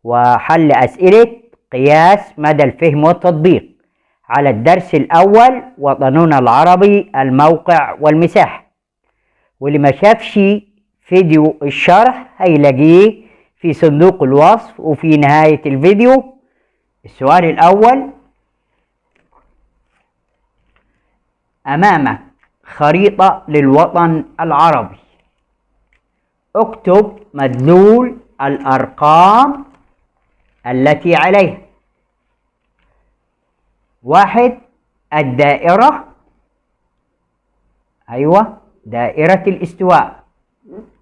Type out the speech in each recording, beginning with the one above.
وحل أسئلة قياس مدى الفهم والتطبيق على الدرس الأول وطننا العربي الموقع والمساحة. واللي ما شافش فيديو الشرح هيلاقيه في صندوق الوصف وفي نهاية الفيديو. السؤال الأول: أمامك خريطة للوطن العربي، اكتب مدلول الأرقام التي عليها. 1. الدائرة، أيوة دائرة الاستواء،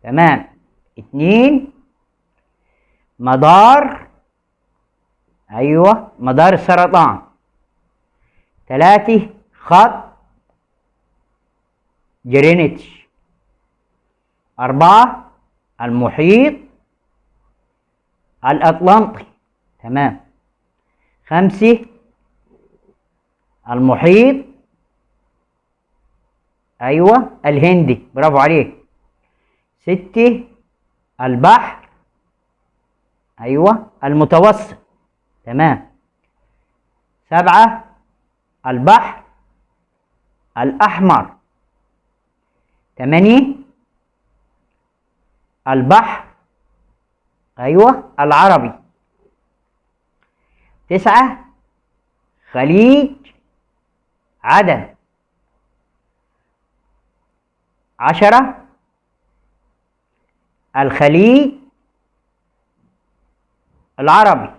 تمام. 2. مدار، أيوة مدار السرطان. 3. خط جرينتش. 4. المحيط الأطلنطي، تمام. 5. المحيط، أيوة الهندي، برافو عليك. 6. البحر، أيوة المتوسط، تمام. 7. البحر الأحمر. 8. البحر، أيوة العربي. 9. خليج عدن. 10. الخليج العربي.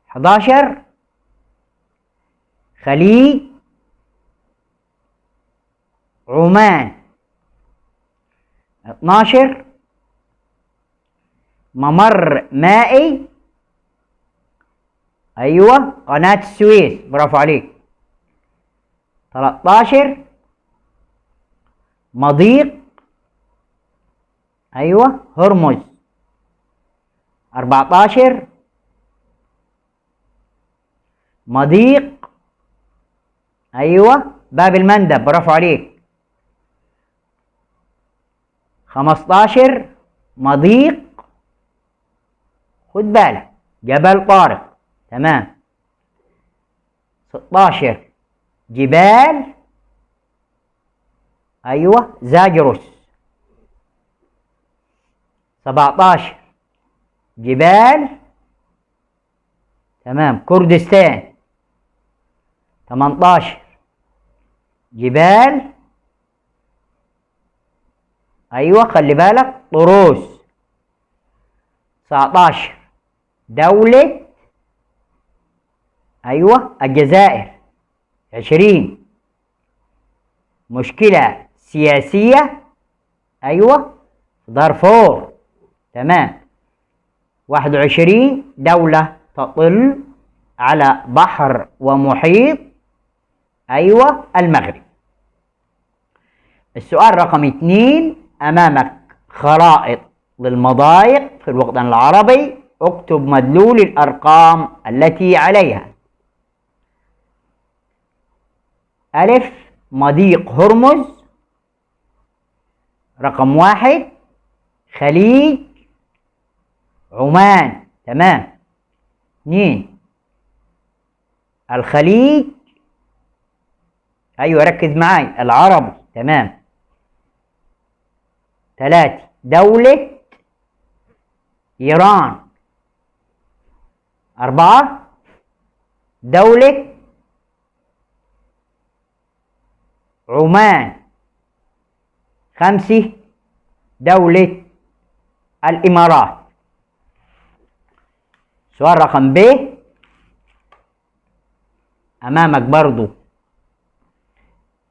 11. خليج عمان. 12. ممر مائي، أيوة قناة السويس، برافو عليك. 13. مضيق، أيوة هرمز. 14. مضيق، أيوة باب المندب، برافو عليك. 15. مضيق، خد بالك، جبل طارق، تمام. 16. جبال، أيوة زاجرس. 17. جبال، تمام كردستان. 18. جبال، أيوة خلي بالك طروس. 19. دولة، أيوة الجزائر. 20. مشكلة سياسية، أيوة دارفور، تمام. 21. دولة تطل على بحر ومحيط، أيوة المغرب. السؤال رقم 2: أمامك خرائط للمضايق في الوطن العربي، اكتب مدلول الأرقام التي عليها. ألف: مضيق هرمز. رقم 1: خليج عمان، تمام. 2. الخليج، أيوة ركز معاي العربي، تمام. 3. دولة إيران. 4. دولة عمان. 5. دولة الإمارات. سؤال رقم ب: أمامك برضو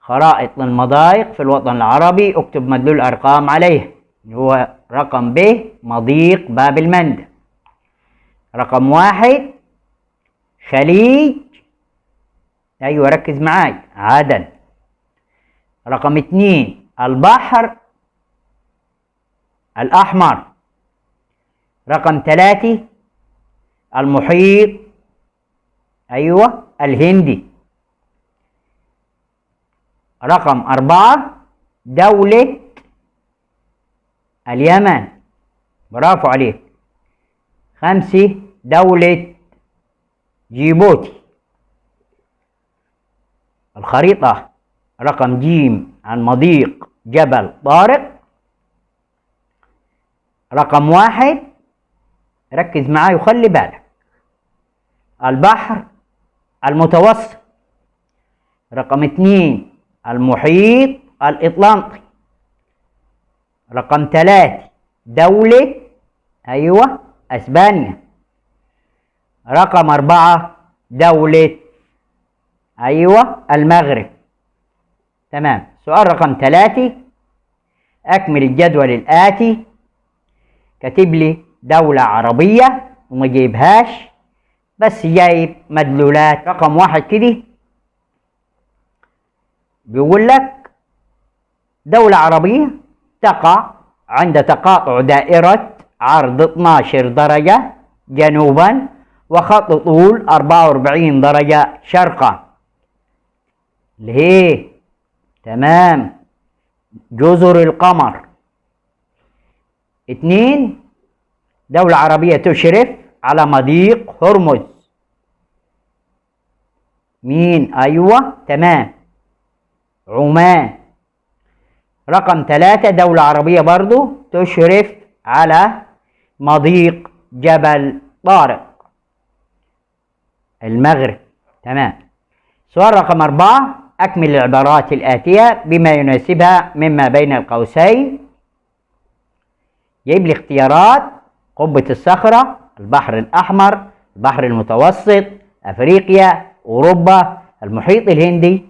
خرائط للمضايق في الوطن العربي، اكتب مدلول الأرقام عليه. هو رقم ب: مضيق باب المندب. رقم 1: خليج، أيوة ركز معاي عدن. رقم 2: البحر الأحمر. رقم 3: المحيط، أيوة الهندي. رقم 4: دولة اليمن. برافو عليك. 5 دولة جيبوتي. الخريطة رقم ج عن مضيق جبل طارق. رقم 1 ركز معاي وخلي بالك، البحر المتوسط. رقم 2 المحيط الأطلنطي. رقم 3 دولة أسبانيا. رقم 4 دولة المغرب. تمام. سؤال رقم 3، أكمل الجدول الآتي. كاتب لي دولة عربية وما جايبهاش، بس جايب مدلولات. رقم 1 كده بيقول لك دولة عربية تقع عند تقاطع دائرة عرض 12 درجة جنوبا وخط طول 44 درجة شرقا. ليه؟ تمام، جزر القمر. 2 دولة عربية تشرف على مضيق هرمز. مين؟ تمام، عمان. رقم 3 دولة عربية برضو تشرف على مضيق جبل طارق، المغرب. تمام. سؤال رقم 4، أكمل العبارات الآتية بما يناسبها مما بين القوسين. جايب لي اختيارات: قبة الصخرة، البحر الأحمر، البحر المتوسط، أفريقيا، أوروبا، المحيط الهندي،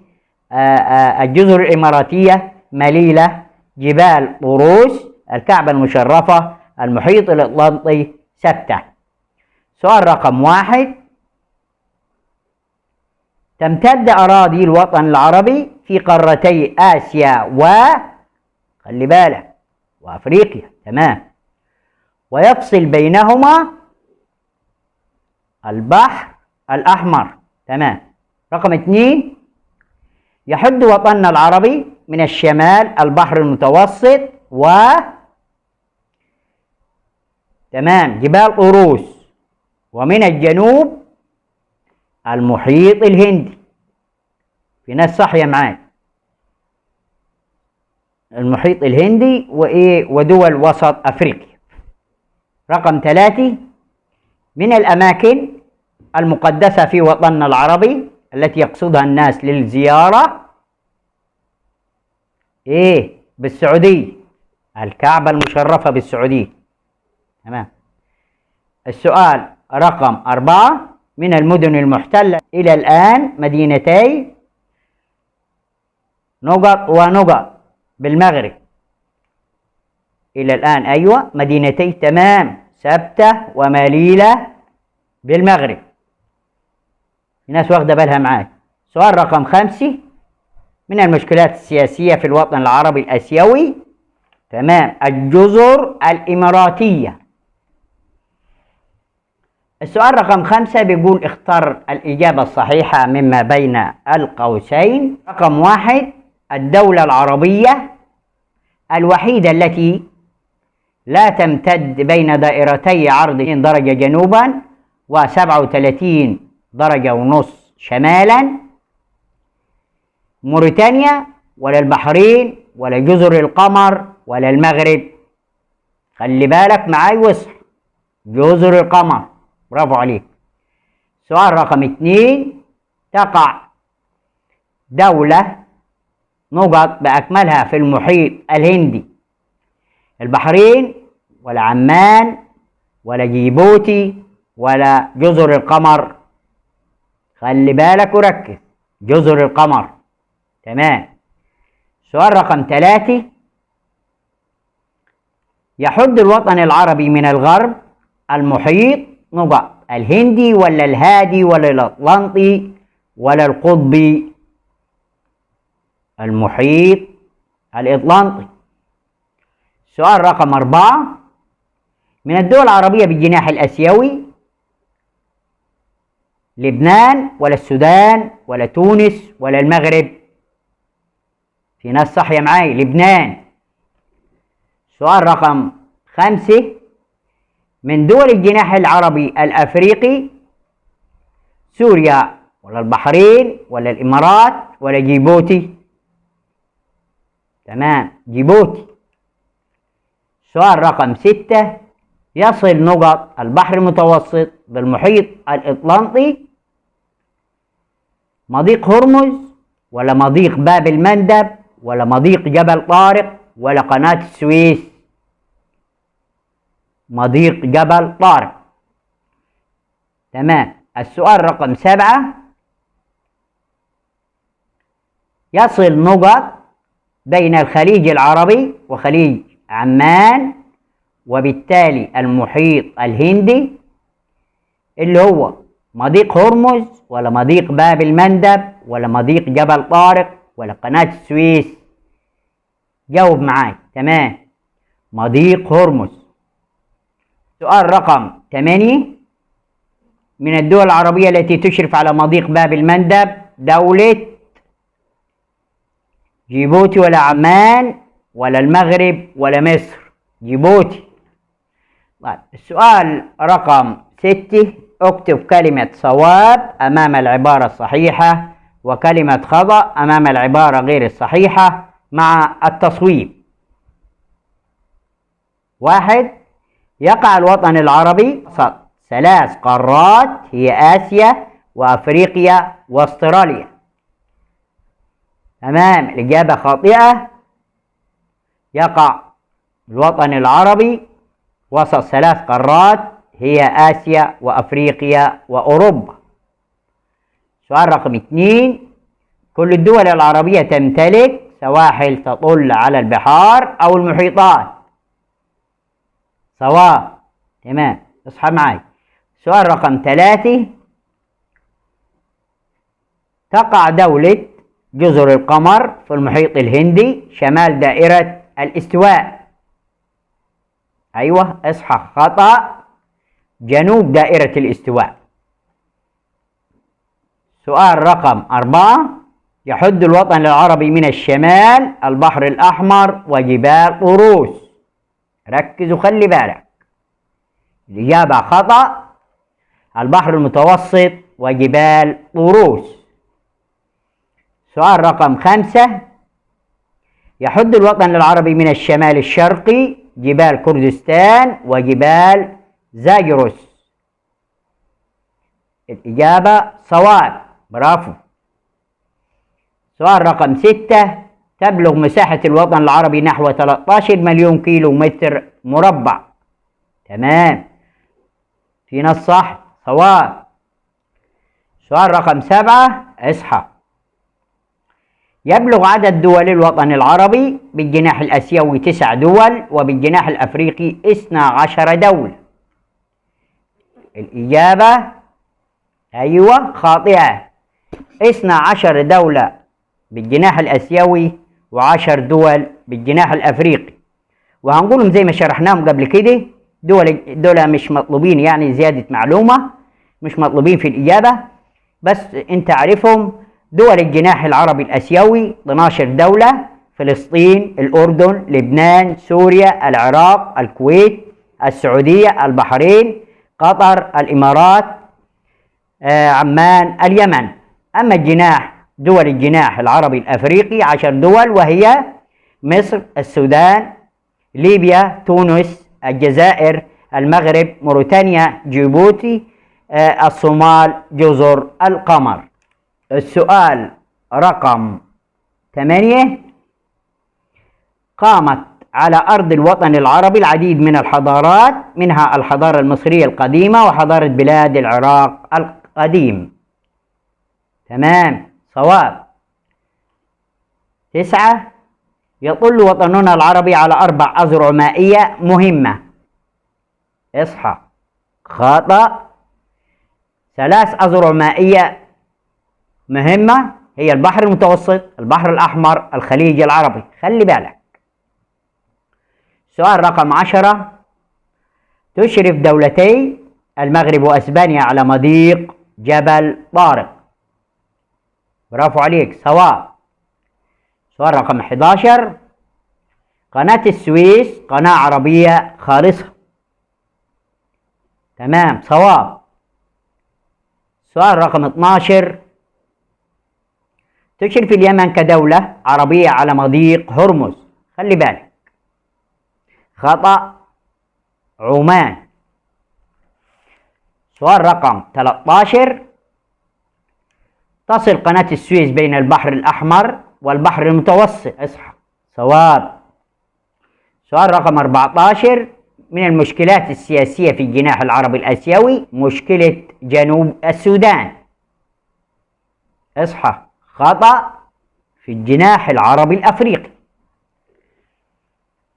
الجزر الإماراتية، مليلة، جبال طروس، الكعبة المشرفة، المحيط الأطلنطي، سبتة. سؤال رقم 1، تمتد أراضي الوطن العربي في قارتي آسيا خلي بالك وأفريقيا. تمام. ويفصل بينهما البحر الأحمر. تمام. رقم 2، يحد وطننا العربي من الشمال البحر المتوسط تمام جبال طروس، ومن الجنوب المحيط الهندي. في ناس صحية معاك، المحيط الهندي ودول وسط أفريقيا. رقم 3، من الأماكن المقدسة في وطننا العربي التي يقصدها الناس للزيارة بالسعودية، الكعبة المشرفة بالسعودية. تمام. السؤال رقم 4، من المدن المحتلة إلى الآن مدينتي نقط ونقط بالمغرب. إلى الآن مدينتي تمام سبتة ومليلة بالمغرب. الناس واخدة بالها معاك. سؤال رقم 5، من المشكلات السياسية في الوطن العربي الآسيوي. تمام، الجزر الإماراتية. السؤال رقم 5 بيقول اختر الإجابة الصحيحة مما بين القوسين. رقم 1، الدولة العربية الوحيدة التي لا تمتد بين دائرتي عرض 2 درجة جنوبا و37 درجة ونص شمالا، موريتانيا ولا البحرين ولا جزر القمر ولا المغرب. خلي بالك معاي وصح، جزر القمر. برافو عليك. سؤال رقم 2، تقع دولة نقط بأكملها في المحيط الهندي، البحرين ولا عمان ولا جيبوتي ولا جزر القمر. خلي بالك وركز، جزر القمر. تمام. سؤال رقم 3، يحد الوطن العربي من الغرب المحيط نقط الهندي ولا الهادي ولا الأطلنطي ولا القطبي؟ المحيط الأطلنطي. سؤال رقم 4، من الدول العربية بالجناح الآسيوي، لبنان ولا السودان ولا تونس ولا المغرب؟ في ناس صحية معاي، لبنان. سؤال رقم 5، من دول الجناح العربي الأفريقي سوريا ولا البحرين ولا الإمارات ولا جيبوتي؟ تمام، جيبوتي. سؤال رقم 6. يصل نقط البحر المتوسط بالمحيط الأطلنطي مضيق هرمز ولا مضيق باب المندب ولا مضيق جبل طارق ولا قناة السويس؟ مضيق جبل طارق. تمام. السؤال رقم 7. يصل نقط بين الخليج العربي وخليج عمان وبالتالي المحيط الهندي اللي هو مضيق هرمز ولا مضيق باب المندب ولا مضيق جبل طارق ولا قناة السويس؟ جاوب معاي. تمام، مضيق هرمز. سؤال رقم 8. من الدول العربية التي تشرف على مضيق باب المندب دولة جيبوتي ولا عمان ولا المغرب ولا مصر؟ جيبوتي. طيب السؤال رقم 6. اكتب كلمة صواب أمام العبارة الصحيحة وكلمة خطأ أمام العبارة غير الصحيحة مع التصويب. 1. يقع الوطن العربي وسط 3 قارات هي آسيا وأفريقيا وأستراليا. تمام، الإجابة خاطئة. يقع الوطن العربي وسط 3 قارات هي آسيا وأفريقيا وأوروبا. سؤال رقم 2. كل الدول العربية تمتلك سواحل تطل على البحار أو المحيطات. صواب. تمام، اصحى معي. سؤال رقم 3. تقع دولة جزر القمر في المحيط الهندي شمال دائرة الاستواء. أيوة، اصحى. خطأ، جنوب دائرة الاستواء. سؤال رقم 4. يحد الوطن العربي من الشمال البحر الأحمر وجبال طروس. ركز وخلي بالك، الإجابة خطأ، البحر المتوسط وجبال طروس. سؤال رقم 5. يحد الوطن العربي من الشمال الشرقي جبال كردستان وجبال زاجرس. الإجابة صواب، برافو. سؤال رقم 6. تبلغ مساحة الوطن العربي نحو 13 مليون كيلو متر مربع. تمام، في نص صح. صواب. سؤال رقم 7. اصحى. يبلغ عدد دول الوطن العربي بالجناح الآسيوي 9 دول وبالجناح الأفريقي 12 دولة. الإجابة أيوة خاطئة، 12 دولة بالجناح الآسيوي و10 دول بالجناح الأفريقي. وهنقولهم زي ما شرحناهم قبل كده، دول مش مطلوبين، يعني زيادة معلومة، مش مطلوبين في الإجابة، بس أنت عارفهم. دول الجناح العربي الآسيوي 12 دولة: فلسطين، الأردن، لبنان، سوريا، العراق، الكويت، السعودية، البحرين، قطر، الإمارات، عمان، اليمن. أما دول الجناح العربي الأفريقي 10 دول، وهي مصر، السودان، ليبيا، تونس، الجزائر، المغرب، موريتانيا، جيبوتي، الصومال، جزر القمر. السؤال رقم 8. قامت على أرض الوطن العربي العديد من الحضارات، منها الحضارة المصرية القديمة وحضارة بلاد العراق القديم. تمام، صواب. 9. يطل وطننا العربي على 4 أذرع مائية مهمة. اصحى. خطأ، 3 أذرع مائية مهمة هي البحر المتوسط، البحر الأحمر، الخليج العربي. خلي بالك. سؤال رقم 10. تشرف دولتي المغرب وأسبانيا على مضيق جبل طارق. برافو عليك، صواب. سؤال رقم 11. قناة السويس قناة عربية خالصة. تمام، صواب. سؤال رقم 12. تشرف اليمن كدولة عربية على مضيق هرمز. خلي بالك. خطأ. عمان. سؤال رقم 13. تصل قناة السويس بين البحر الأحمر والبحر المتوسط. اصحى. صواب. سؤال رقم 14. من المشكلات السياسية في الجناح العربي الآسيوي مشكلة جنوب السودان. اصحى. خطأ. في الجناح العربي الأفريقي.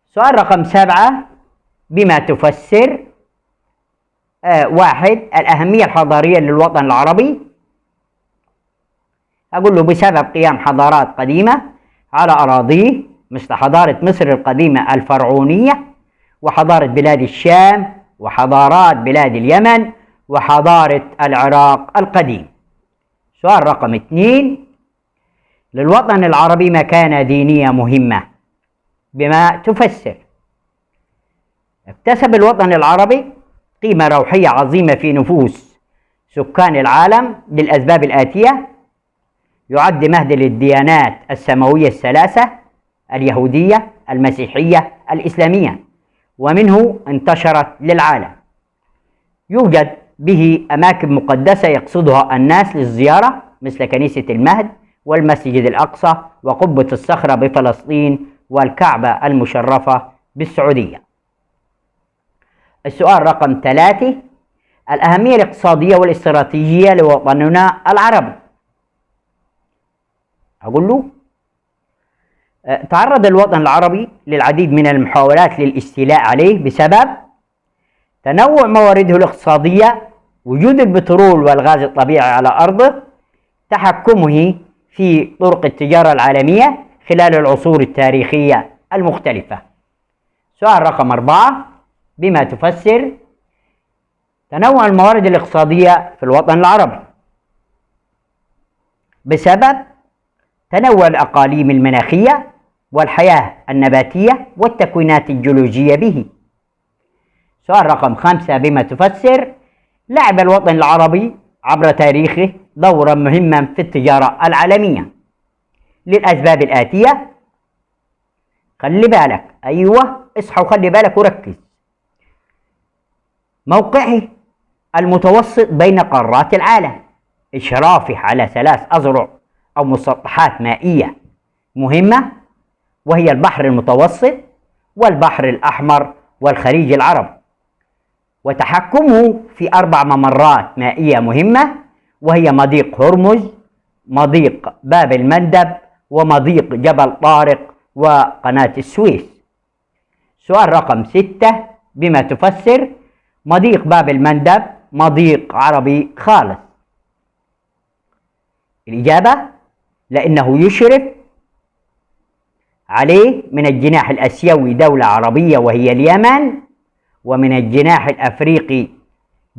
سؤال رقم 7. بما تفسر 1. الأهمية الحضارية للوطن العربي. أقول له بسبب قيام حضارات قديمة على أراضيه مثل حضارة مصر القديمة الفرعونية، وحضارة بلاد الشام، وحضارات بلاد اليمن، وحضارة العراق القديم. سؤال رقم 2. للوطن العربي مكانة دينية مهمة. بما تفسر. اكتسب الوطن العربي قيمة روحية عظيمة في نفوس سكان العالم للأسباب الآتية: يعد مهد للديانات السماوية الثلاثة: اليهودية، المسيحية، الإسلامية، ومنه انتشرت للعالم. يوجد به أماكن مقدسة يقصدها الناس للزيارة مثل كنيسة المهد والمسجد الأقصى وقبة الصخرة بفلسطين والكعبة المشرفة بالسعودية. السؤال رقم 3. الأهمية الاقتصادية والاستراتيجية لوطننا العربي. أقول له تعرض الوطن العربي للعديد من المحاولات للاستيلاء عليه بسبب تنوع موارده الاقتصادية، وجود البترول والغاز الطبيعي على أرضه، تحكمه في طرق التجارة العالمية خلال العصور التاريخية المختلفة. سؤال رقم 4. بما تفسر تنوع الموارد الاقتصادية في الوطن العربي. بسبب تنوع الأقاليم المناخية والحياة النباتية والتكوينات الجيولوجية به. سؤال رقم 5. بما تفسر لعب الوطن العربي عبر تاريخه دورا مهما في التجارة العالمية للأسباب الآتية. خلي بالك. أيوة، اصحى وخلي بالك وركز. موقعه المتوسط بين قارات العالم، إشرافه على 3 أذرع أو مسطحات مائية مهمة، وهي البحر المتوسط والبحر الأحمر والخليج العربي، وتحكمه في 4 ممرات مائية مهمة، وهي مضيق هرمز، مضيق باب المندب، ومضيق جبل طارق، وقناة السويس. سؤال رقم 6. بما تفسر مضيق باب المندب مضيق عربي خالص. الإجابة: لأنه يشرف عليه من الجناح الآسيوي دولة عربية وهي اليمن، ومن الجناح الأفريقي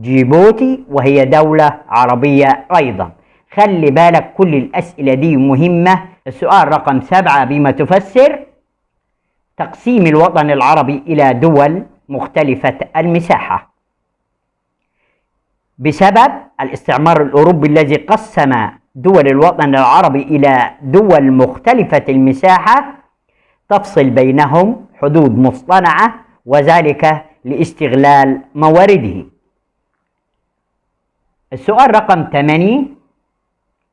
جيبوتي وهي دولة عربية أيضا. خلي بالك، كل الأسئلة دي مهمة. السؤال رقم 7. بما تفسر تقسيم الوطن العربي إلى دول مختلفة المساحة. بسبب الاستعمار الأوروبي الذي قسم دول الوطن العربي إلى دول مختلفة المساحة تفصل بينهم حدود مصطنعة، وذلك لاستغلال موارده. السؤال رقم 8.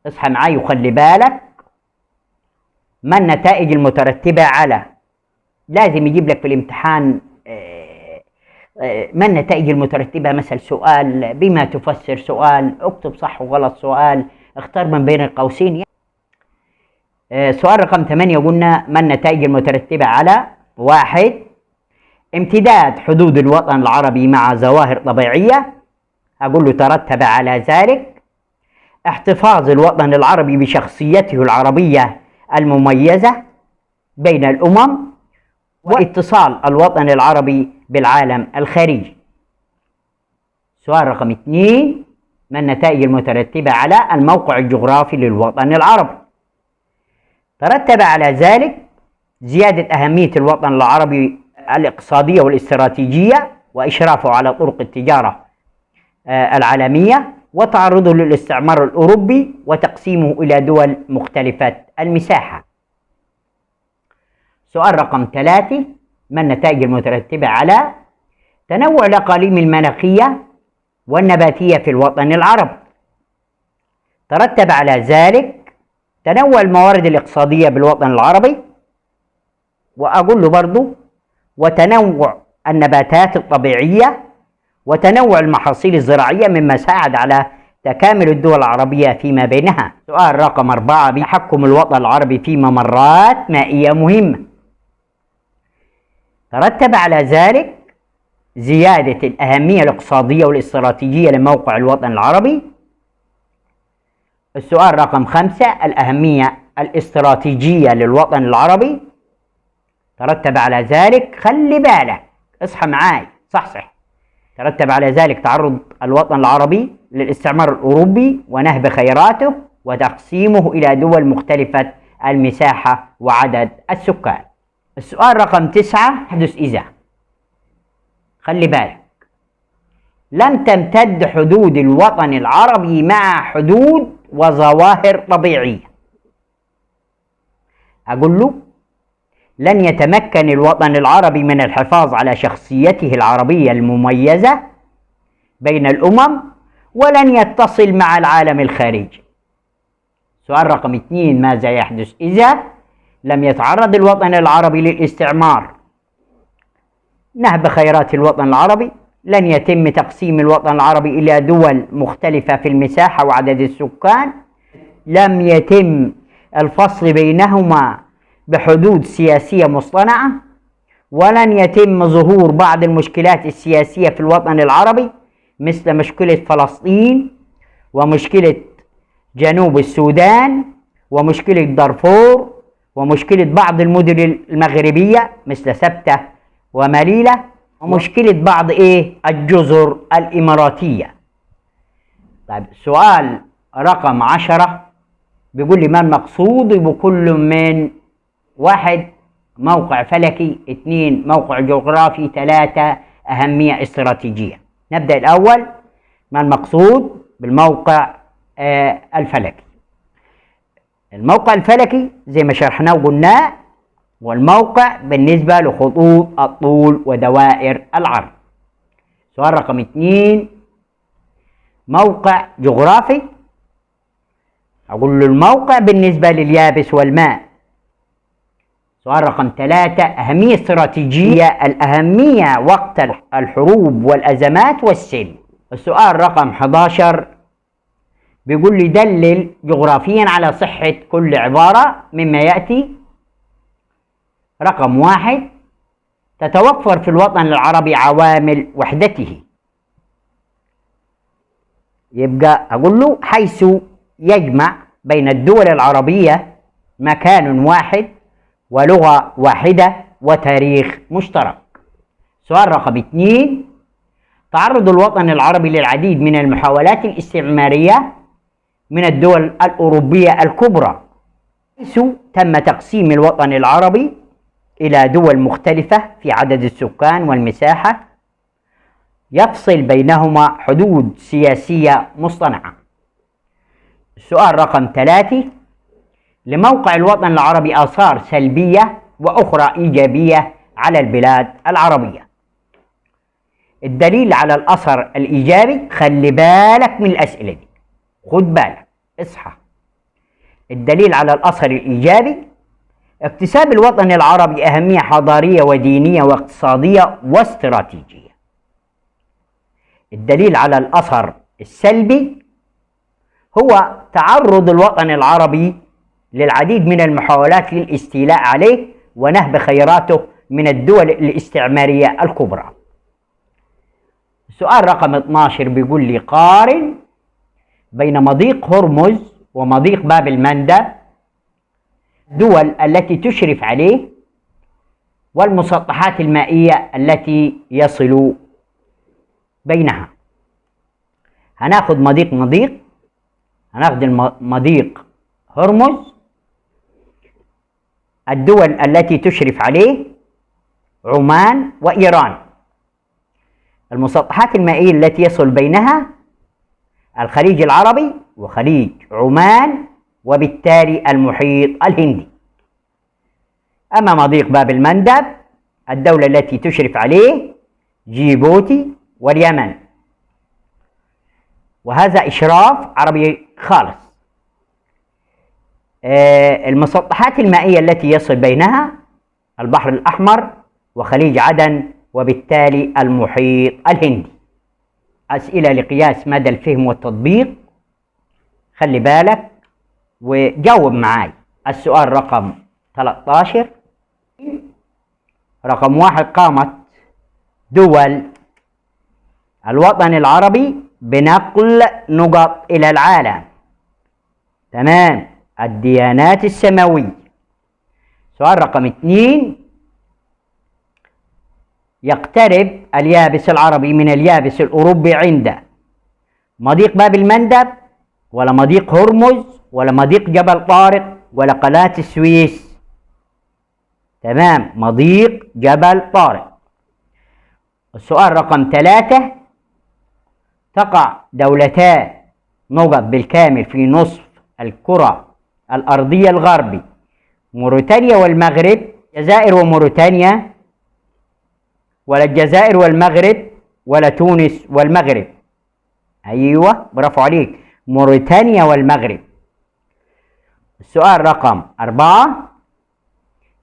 اصحى معاي وخلي بالك. ما النتائج المترتبة على، لازم يجيب لك في الامتحان ما النتائج المترتبة، مثل سؤال بما تفسر، سؤال اكتب صح وغلط، سؤال اختار من بين القوسين. سؤال رقم 8 قلنا ما النتائج المترتبة على 1. امتداد حدود الوطن العربي مع ظواهر طبيعية. أقول له ترتب على ذلك احتفاظ الوطن العربي بشخصيته العربية المميزة بين الأمم، واتصال الوطن العربي بالعالم الخارجي. سؤال رقم 2. ما النتائج المترتبة على الموقع الجغرافي للوطن العربي. ترتب على ذلك زيادة أهمية الوطن العربي الاقتصادية والاستراتيجية، وإشرافه على طرق التجارة العالمية، وتعرضه للاستعمار الأوروبي وتقسيمه إلى دول مختلفة المساحة. سؤال رقم 3: ما النتائج المترتبة على تنوع الأقاليم المناخية والنباتية في الوطن العربي؟ ترتب على ذلك تنوع الموارد الاقتصادية بالوطن العربي، وأقول له برضو وتنوع النباتات الطبيعية وتنوع المحاصيل الزراعية، مما ساعد على تكامل الدول العربية فيما بينها. سؤال رقم 4: بتحكم الوطن العربي في ممرات مائية مهمة. ترتب على ذلك زيادة الأهمية الاقتصادية والاستراتيجية لموقع الوطن العربي. السؤال رقم 5: الأهمية الاستراتيجية للوطن العربي. ترتب على ذلك، خلي بالك، اصحى معاي، صحصح، ترتب على ذلك تعرض الوطن العربي للاستعمار الأوروبي ونهب خيراته وتقسيمه إلى دول مختلفة المساحة وعدد السكان. السؤال رقم 9: يحدث إذا، خلي بالك، لم تمتد حدود الوطن العربي مع حدود وظواهر طبيعية. أقول له لن يتمكن الوطن العربي من الحفاظ على شخصيته العربية المميزة بين الأمم، ولن يتصل مع العالم الخارجي. سؤال رقم 2: ماذا يحدث إذا لم يتعرض الوطن العربي للاستعمار؟ نهب خيرات الوطن العربي، لن يتم تقسيم الوطن العربي إلى دول مختلفة في المساحة وعدد السكان، لم يتم الفصل بينهما بحدود سياسية مصطنعة، ولن يتم ظهور بعض المشكلات السياسية في الوطن العربي مثل مشكلة فلسطين ومشكلة جنوب السودان ومشكلة دارفور ومشكلة بعض المدن المغربية مثل سبتة ومليلة ومشكلة بعض الجزر الإماراتية. طيب، سؤال رقم 10 بيقول لي ما المقصود بكل من 1 موقع فلكي، 2 موقع جغرافي، 3 أهمية استراتيجية. نبدأ الأول، ما المقصود بالموقع الفلكي؟ الموقع الفلكي زي ما شرحناه وقلناه والموقع بالنسبة لخطوط الطول ودوائر العرض. سؤال رقم 2: موقع جغرافي، أقول له الموقع بالنسبة لليابس والماء. سؤال رقم 3: أهمية استراتيجية، الأهمية وقت الحروب والأزمات والسلم. السؤال رقم 11 بيقول لي دلل جغرافيا على صحة كل عبارة مما يأتي. رقم 1: تتوفر في الوطن العربي عوامل وحدته. يبقى أقول له حيث يجمع بين الدول العربية مكان واحد ولغة واحدة وتاريخ مشترك. سؤال رقم 2: تعرض الوطن العربي للعديد من المحاولات الاستعمارية من الدول الأوروبية الكبرى، حيث تم تقسيم الوطن العربي إلى دول مختلفة في عدد السكان والمساحة يفصل بينهما حدود سياسية مصطنعة. السؤال رقم 3: لموقع الوطن العربي آثار سلبية وأخرى إيجابية على البلاد العربية. الدليل على الأثر الإيجابي، خلي بالك من الأسئلة دي، خد بالك، اصحى. الدليل على الأثر الإيجابي: اكتساب الوطن العربي أهمية حضارية ودينية واقتصادية واستراتيجية. الدليل على الأثر السلبي هو تعرض الوطن العربي للعديد من المحاولات للاستيلاء عليه ونهب خيراته من الدول الاستعمارية الكبرى. السؤال رقم 12 بيقول لي قارن بين مضيق هرمز ومضيق باب المندب، الدول التي تشرف عليه والمسطحات المائية التي يصل بينها. هناخد مضيق هناخد مضيق هرمز، الدول التي تشرف عليه عمان وإيران، المسطحات المائية التي يصل بينها الخليج العربي وخليج عمان وبالتالي المحيط الهندي. أما مضيق باب المندب الدولة التي تشرف عليه جيبوتي واليمن، وهذا إشراف عربي خالص. المسطحات المائية التي يصل بينها البحر الأحمر وخليج عدن وبالتالي المحيط الهندي. أسئلة لقياس مدى الفهم والتطبيق، خلي بالك وجاوب معاي. السؤال رقم 13. رقم 1: قامت دول الوطن العربي بنقل نقط إلى العالم. تمام، الديانات السماوية. سؤال رقم 2: يقترب اليابس العربي من اليابس الأوروبي عند مضيق باب المندب ولا مضيق هرمز ولا مضيق جبل طارق ولا قناة السويس؟ تمام، مضيق جبل طارق. السؤال رقم 3: تقع دولتا نقط بالكامل في نصف الكرة الأرضية الغربي، موريتانيا والمغرب، الجزائر وموريتانيا ولا الجزائر والمغرب ولا تونس والمغرب؟ أيوة، برافو عليك، موريتانيا والمغرب. السؤال رقم 4: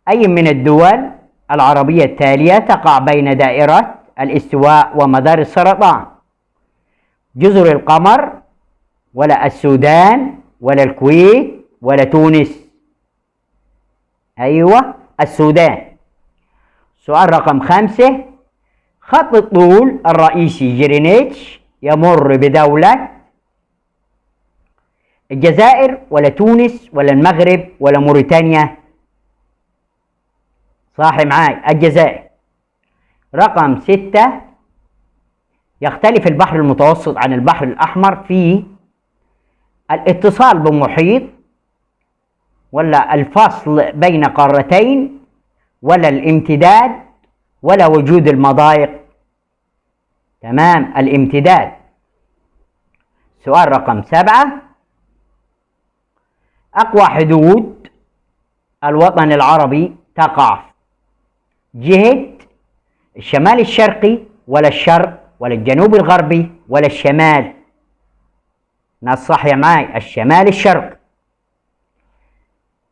أي من الدول العربية التالية تقع بين دائرة الاستواء ومدار السرطان؟ جزر القمر ولا السودان ولا الكويت ولا تونس؟ أيوة، السودان. سؤال رقم 5: خط الطول الرئيسي جرينتش يمر بدولة الجزائر ولا تونس ولا المغرب ولا موريتانيا؟ صاحي معاي، الجزائر. رقم 6: يختلف البحر المتوسط عن البحر الأحمر في الاتصال بمحيط ولا الفصل بين قارتين ولا الامتداد ولا وجود المضايق؟ تمام، الامتداد. سؤال رقم 7: أقوى حدود الوطن العربي تقع جهة الشمال الشرقي ولا الشرق ولا الجنوب الغربي ولا الشمال؟ ناس صحيح معي، الشمال الشرقي.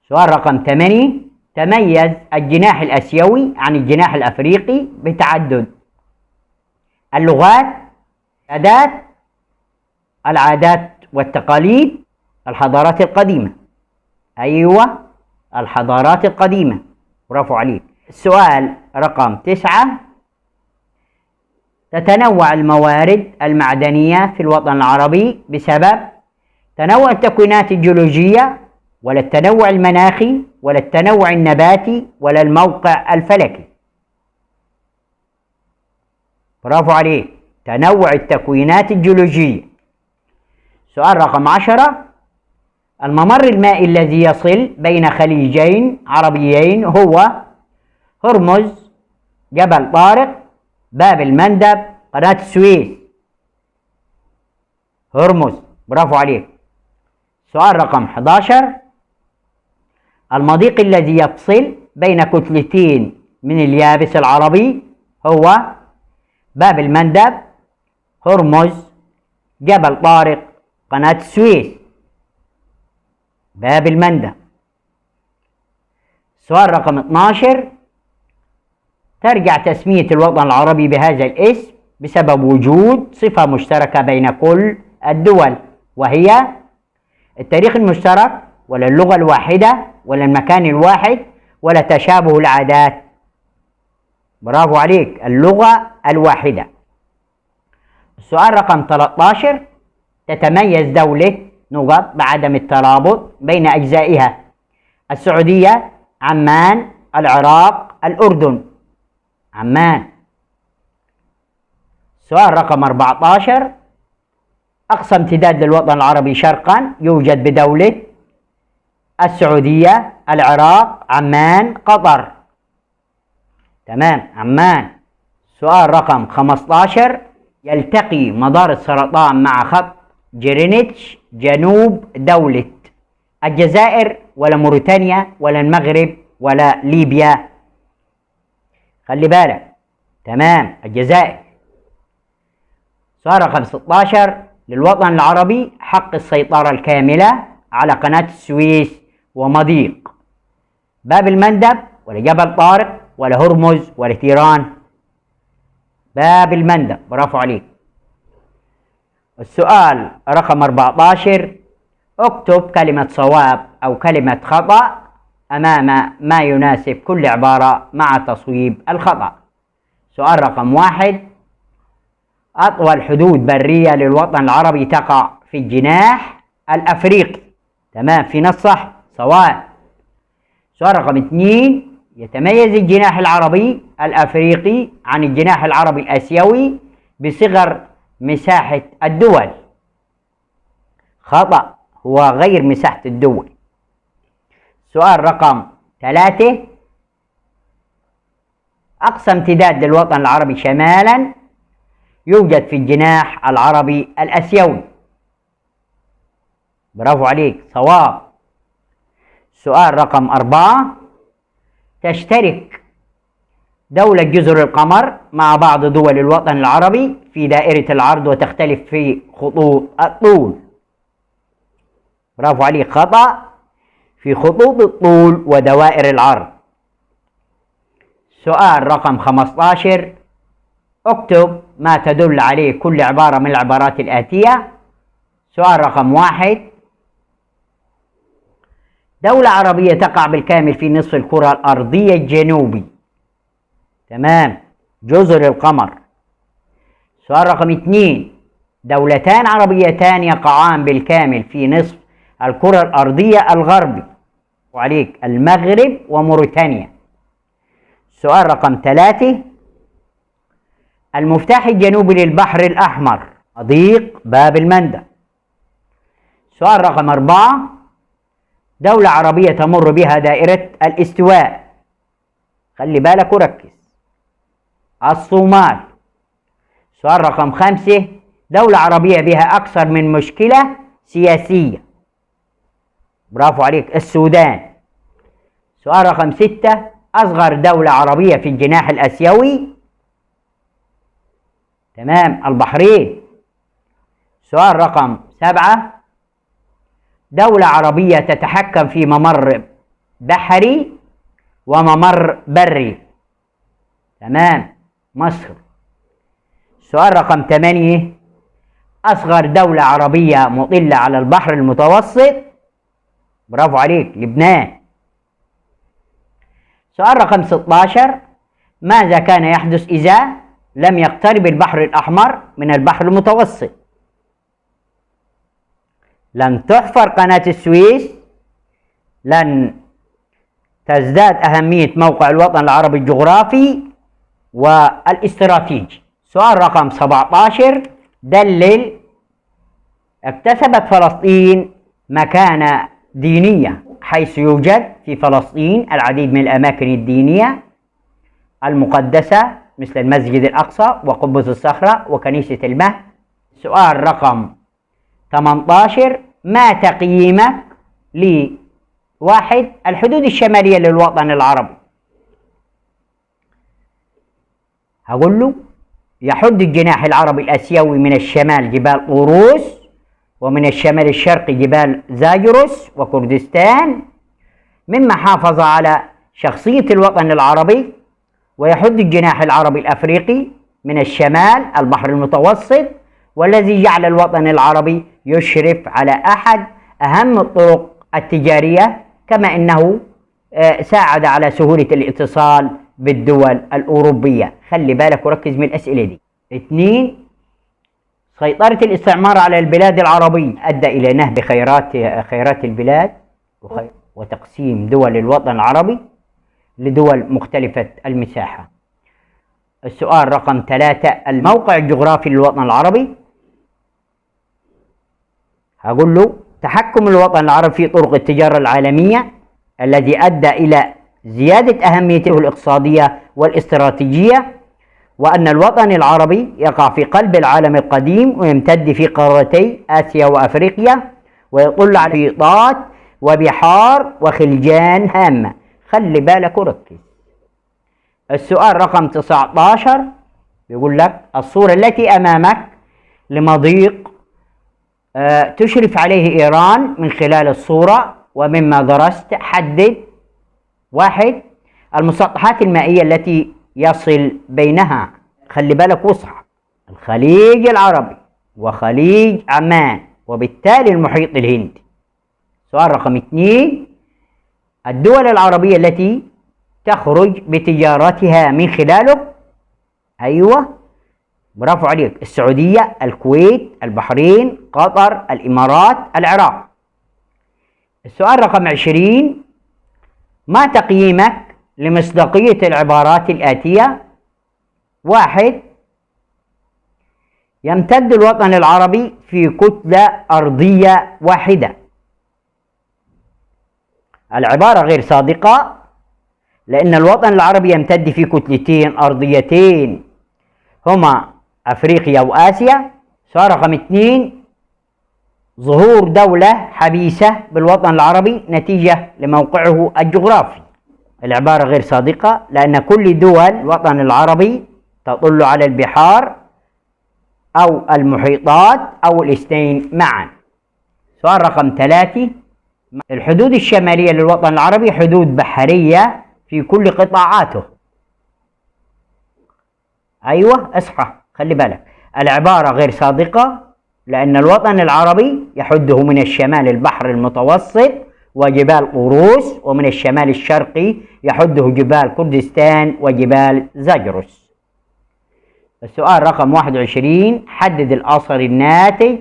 سؤال رقم 8: تميز الجناح الآسيوي عن الجناح الأفريقي بتعدد اللغات، العادات والتقاليد، الحضارات القديمة. أيوة، الحضارات القديمة، برافو عليك. السؤال رقم 9: تتنوع الموارد المعدنية في الوطن العربي بسبب تنوع التكوينات الجيولوجية ولا التنوع المناخي ولا التنوع النباتي ولا الموقع الفلكي؟ برافو عليك، تنوع التكوينات الجيولوجية. سؤال رقم 10: الممر المائي الذي يصل بين خليجين عربيين هو هرمز، جبل طارق، باب المندب، قناة السويس؟ هرمز، برافو عليك. سؤال رقم 11: المضيق الذي يفصل بين كتلتين من اليابس العربي هو باب المندب، هرمز، جبل طارق، قناة السويس؟ باب المندب. سؤال رقم 12: ترجع تسمية الوطن العربي بهذا الاسم بسبب وجود صفة مشتركة بين كل الدول، وهي التاريخ المشترك ولا اللغة الواحدة ولا المكان الواحد ولا تشابه العادات؟ برافو عليك، اللغة الواحدة. السؤال رقم 13: تتميز دولة نقط بعدم الترابط بين أجزائها، السعودية، عمان، العراق، الأردن؟ عمان. سؤال رقم 14: أقصى امتداد للوطن العربي شرقا يوجد بدولة السعودية، العراق، عمان، قطر؟ تمام، عمان. سؤال رقم 15: يلتقي مدار السرطان مع خط جرينتش جنوب دولة الجزائر ولا موريتانيا ولا المغرب ولا ليبيا؟ خلي بالك. تمام، الجزائر. سؤال رقم 16: للوطن العربي حق السيطرة الكاملة على قناة السويس ومضيق باب المندب ولا جبل طارق ولا هرمز ولا تيران؟ باب المندب، برافو عليك. السؤال رقم 14: اكتب كلمة صواب أو كلمة خطأ أمام ما يناسب كل عبارة مع تصويب الخطأ. سؤال رقم 1: أطول حدود برية للوطن العربي تقع في الجناح الأفريقي. تمام، في نص صح، صواب. سؤال رقم 2: يتميز الجناح العربي الأفريقي عن الجناح العربي الآسيوي بصغر مساحة الدول. خطأ، هو غير مساحة الدول. سؤال رقم 3: أقصى امتداد للوطن العربي شمالا يوجد في الجناح العربي الآسيوي. برافو عليك، صواب. سؤال رقم 4: تشترك دولة جزر القمر مع بعض دول الوطن العربي في دائرة العرض وتختلف في خطوط الطول. برافو عليك، خطأ، في خطوط الطول ودوائر العرض. سؤال رقم 15: اكتب ما تدل عليه كل عبارة من العبارات الآتية. سؤال رقم 1: دولة عربية تقع بالكامل في نصف الكرة الأرضية الجنوبي. تمام، جزر القمر. سؤال رقم 2: دولتان عربيتان يقعان بالكامل في نصف الكرة الأرضية الغربي، وعليك المغرب وموريتانيا. سؤال رقم 3: المفتاح الجنوبي للبحر الأحمر مضيق باب المندب. سؤال رقم 4: دولة عربية تمر بها دائرة الاستواء. خلي بالك وركز، الصومال. سؤال رقم 5: دولة عربية بها أكثر من مشكلة سياسية. برافو عليك، السودان. سؤال رقم 6: أصغر دولة عربية في الجناح الآسيوي. تمام، البحرين. سؤال رقم 7: دولة عربية تتحكم في ممر بحري وممر بري. تمام، مصر. سؤال رقم 8: أصغر دولة عربية مطلة على البحر المتوسط. برافو عليك، لبنان. سؤال رقم 16: ماذا كان يحدث إذا لم يقترب البحر الأحمر من البحر المتوسط؟ لن تحفر قناة السويس، لن تزداد أهمية موقع الوطن العربي الجغرافي والاستراتيجي. سؤال رقم 17: دلل. اكتسبت فلسطين مكانة دينية حيث يوجد في فلسطين العديد من الأماكن الدينية المقدسة مثل المسجد الأقصى وقبة الصخرة وكنيسة المهد. سؤال رقم 18: ما تقييمك لواحد الحدود الشمالية للوطن العربي؟ هقول له يحد الجناح العربي الآسيوي من الشمال جبال طوروس، ومن الشمال الشرقي جبال زاجرس وكردستان، مما حافظ على شخصية الوطن العربي. ويحد الجناح العربي الأفريقي من الشمال البحر المتوسط، والذي جعل الوطن العربي يشرف على أحد أهم الطرق التجارية، كما أنه ساعد على سهولة الاتصال بالدول الأوروبية. خلي بالك وركز من الأسئلة دي. 2: سيطرة الاستعمار على البلاد العربية أدى إلى نهب خيرات البلاد وتقسيم دول الوطن العربي لدول مختلفة المساحة. السؤال رقم 3: الموقع الجغرافي للوطن العربي. هقول له تحكم الوطن العربي في طرق التجارة العالمية الذي أدى إلى زيادة أهميته الاقتصادية والاستراتيجية، وأن الوطن العربي يقع في قلب العالم القديم ويمتد في قارتي آسيا وأفريقيا، ويطل على محيطات وبحار وخلجان هامة. خلي بالك وركز. السؤال رقم 19 بيقول لك الصورة التي أمامك لمضيق تشرف عليه إيران من خلال الصورة ومما درست حدد. 1. المسطحات المائية التي يصل بينها، خلي بالك واصحى، الخليج العربي وخليج عمان وبالتالي المحيط الهندي. سؤال رقم 2. الدول العربية التي تخرج بتجارتها من خلاله. أيوة، برافو عليك، السعودية، الكويت، البحرين، قطر، الإمارات، العراق. السؤال رقم 20. ما تقييمك لمصداقية العبارات الآتية؟ 1. يمتد الوطن العربي في كتلة أرضية واحدة. العبارة غير صادقة، لأن الوطن العربي يمتد في كتلتين أرضيتين هما أفريقيا وآسيا. سؤال رقم 2. ظهور دولة حبيسة بالوطن العربي نتيجة لموقعه الجغرافي. العبارة غير صادقة، لأن كل دول الوطن العربي تطل على البحار أو المحيطات أو الاثنين معا. سؤال رقم 3. الحدود الشمالية للوطن العربي حدود بحرية في كل قطاعاته. أيوة، اصحى، خلي بالك. العبارة غير صادقة، لأن الوطن العربي يحده من الشمال البحر المتوسط وجبال قوروس، ومن الشمال الشرقي يحده جبال كردستان وجبال زاجرس. السؤال رقم 21. حدد الأثر الناتج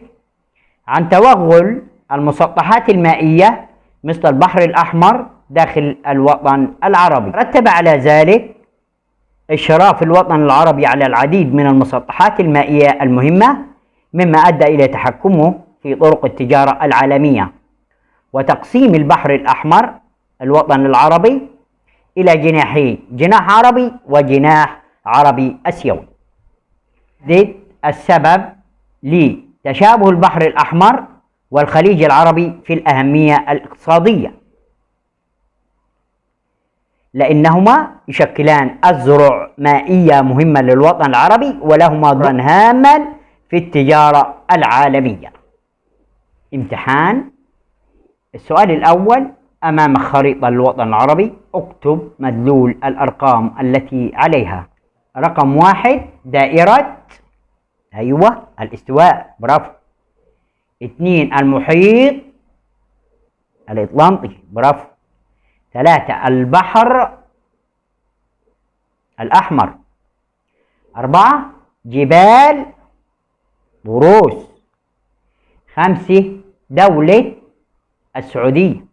عن توغل المسطحات المائية مثل البحر الأحمر داخل الوطن العربي. رتب على ذلك إشراف الوطن العربي على العديد من المسطحات المائية المهمة، مما أدى إلى تحكمه في طرق التجارة العالمية، وتقسيم البحر الأحمر الوطن العربي إلى جناحين، جناح عربي وجناح عربي أسيوي. السبب لتشابه البحر الأحمر والخليج العربي في الأهمية الاقتصادية، لأنهما يشكلان أذرع مائية مهمة للوطن العربي ولهما دور هاما في التجارة العالمية. امتحان. السؤال الأول أمام خريطة للوطن العربي، اكتب مدلول الأرقام التي عليها. رقم 1 دائرة، أيوة، الاستواء، برافو. 2 المحيط الأطلنطي، برافو. 3 البحر الأحمر. 4 جبال بوروس. 5 دولة السعودية.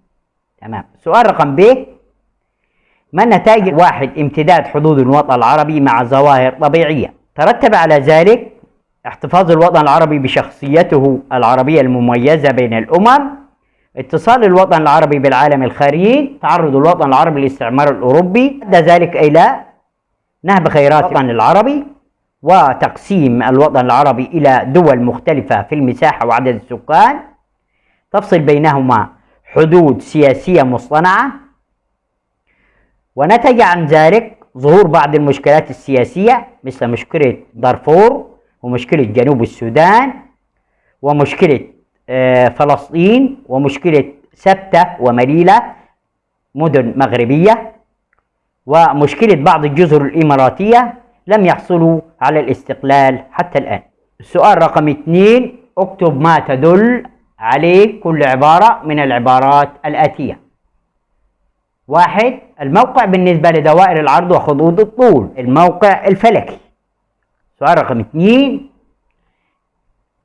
تمام. سؤال رقم ب. ما النتائج؟ 1 امتداد حدود الوطن العربي مع ظواهر طبيعية. ترتب على ذلك احتفاظ الوطن العربي بشخصيته العربية المميزة بين الأمم، اتصال الوطن العربي بالعالم الخارجي، تعرض الوطن العربي للاستعمار الأوروبي، أدى ذلك إلى نهب خيرات الوطن العربي وتقسيم الوطن العربي إلى دول مختلفة في المساحة وعدد السكان، تفصل بينهما حدود سياسية مصطنعة، ونتج عن ذلك ظهور بعض المشكلات السياسية مثل مشكلة دارفور ومشكلة جنوب السودان ومشكلة فلسطين ومشكلة سبتة ومليلة مدن مغربية، ومشكلة بعض الجزر الإماراتية لم يحصلوا على الاستقلال حتى الآن. السؤال رقم 2 اكتب ما تدل عليه كل عبارة من العبارات الآتية. 1 الموقع بالنسبة لدوائر العرض وخطوط الطول، الموقع الفلكي. سؤال رقم 2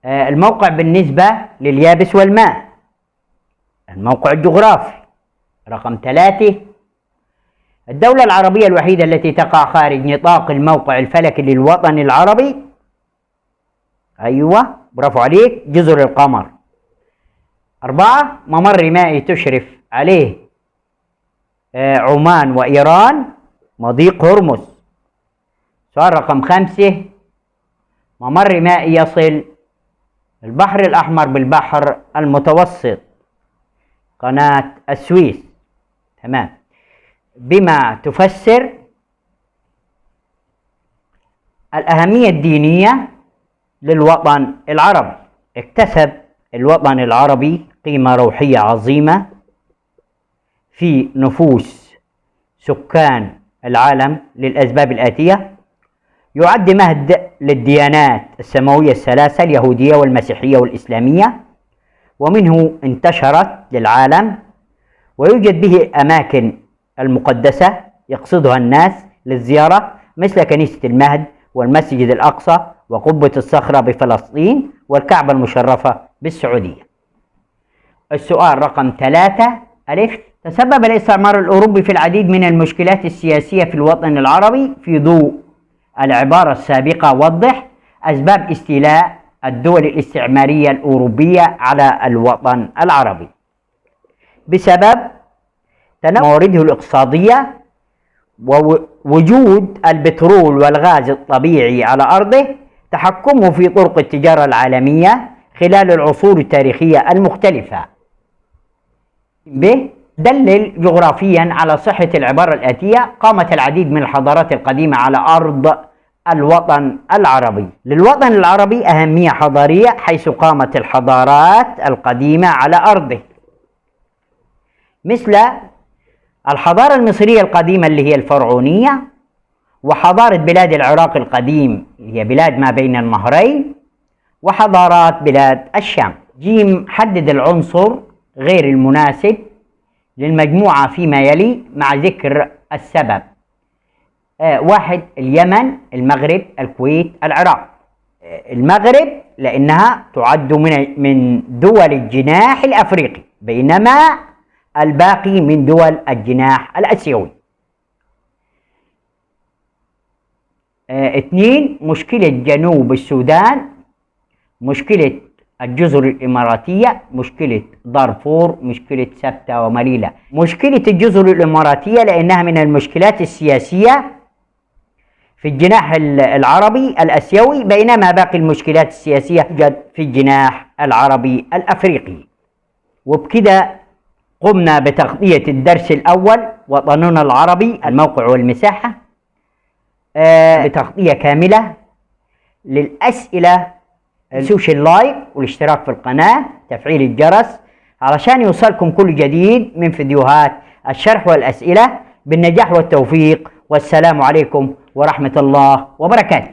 الموقع بالنسبة لليابس والماء، الموقع الجغرافي. رقم 3 الدولة العربية الوحيدة التي تقع خارج نطاق الموقع الفلكي للوطن العربي. أيوة، برافو عليك، جزر القمر. 4 ممر مائي تشرف عليه عمان وإيران، مضيق هرمز. سؤال رقم 5. ممر مائي يصل البحر الأحمر بالبحر المتوسط، قناة السويس. تمام. بما تفسر الأهمية الدينية للوطن العربي. اكتسب الوطن العربي قيمة روحية عظيمة في نفوس سكان العالم للأسباب الآتية: يعد مهد للديانات السماوية الثلاثة، اليهودية والمسيحية والإسلامية، ومنه انتشرت للعالم، ويوجد به أماكن المقدسة يقصدها الناس للزيارة، مثل كنيسة المهد والمسجد الأقصى وقبة الصخرة بفلسطين والكعبة المشرفة بالسعودية. السؤال رقم 3. ألف. تسبب الاستعمار الأوروبي في العديد من المشكلات السياسية في الوطن العربي. في ضوء العبارة السابقة وضح أسباب استيلاء الدول الاستعمارية الأوروبية على الوطن العربي. بسبب تنوع موارده الاقتصادية ووجود البترول والغاز الطبيعي على أرضه، تحكمه في طرق التجارة العالمية خلال العصور التاريخية المختلفة. ب. دلل جغرافيا على صحة العبارة الآتية: قامت العديد من الحضارات القديمة على أرض الوطن العربي. للوطن العربي أهمية حضارية، حيث قامت الحضارات القديمة على أرضه، مثل الحضارة المصرية القديمة اللي هي الفرعونية، وحضارة بلاد العراق القديم هي بلاد ما بين النهرين، وحضارات بلاد الشام. ج. حدد العنصر غير المناسب للمجموعة فيما يلي مع ذكر السبب. 1. اليمن، المغرب، الكويت، العراق. المغرب لأنها تعد من دول الجناح الأفريقي، بينما الباقي من دول الجناح الآسيوي. 2. مشكلة جنوب السودان، مشكلة الجزر الإماراتية، مشكلة دارفور، مشكلة سبتة ومليلة. مشكلة الجزر الإماراتية لأنها من المشكلات السياسية في الجناح العربي الآسيوي، بينما باقي المشكلات السياسية توجد في الجناح العربي الأفريقي. وبكده قمنا بتغطية الدرس الأول، وطننا العربي، الموقع والمساحة، بتغطية كاملة للأسئلة. تنسوش اللايك والاشتراك في القناة، تفعيل الجرس علشان يوصلكم كل جديد من فيديوهات الشرح والأسئلة. بالنجاح والتوفيق، والسلام عليكم ورحمة الله وبركاته.